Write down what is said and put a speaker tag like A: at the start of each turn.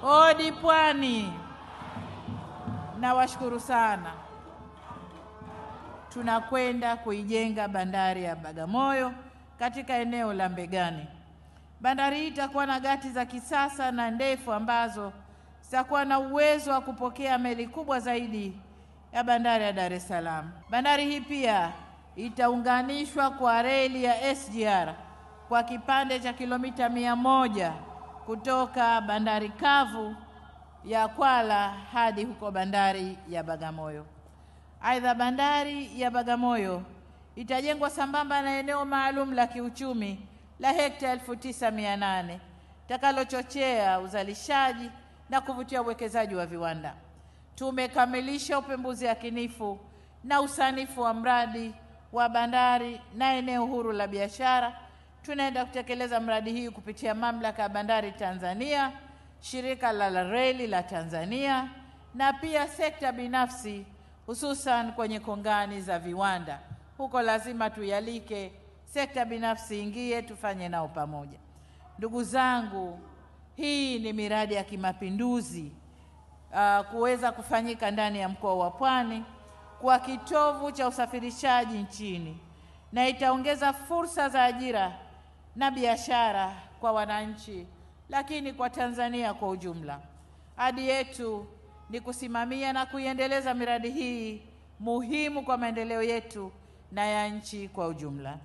A: Odi Pwani. Nawashukuru sana. Tunakwenda kuijenga bandari ya Bagamoyo katika eneo la Mbegani. Bandari hii itakuwa na gati za kisasa na ndefu ambazo zitakuwa na uwezo wa kupokea meli kubwa zaidi ya bandari ya Dar es Salaam. Bandari hii pia itaunganishwa kwa reli ya SGR kwa kipande cha kilomita 100 kutoka bandari kavu ya Kwala hadi huko bandari ya Bagamoyo. Aidha, bandari ya Bagamoyo itajengwa sambamba na eneo maalum la kiuchumi la hekta 9,800 takalochochea uzalishaji na kuvutia uwekezaji wa viwanda. Tumekamilisha upembuzi yakinifu na usanifu wa mradi wa bandari na eneo huru la biashara. Tunaenda kutekeleza mradi hii kupitia Mamlaka ya Bandari Tanzania, Shirika la Reli la Tanzania na pia sekta binafsi, hususan kwenye kongani za viwanda. Huko lazima tuyalike, sekta binafsi ingie, tufanye nao pamoja. Ndugu zangu, hii ni miradi ya kimapinduzi kuweza kufanyika ndani ya mkoa wa Pwani kwa kitovu cha usafirishaji nchini, na itaongeza fursa za ajira na biashara kwa wananchi, lakini kwa Tanzania kwa ujumla. Ahadi yetu ni kusimamia na kuiendeleza miradi hii muhimu kwa maendeleo yetu na ya nchi kwa ujumla.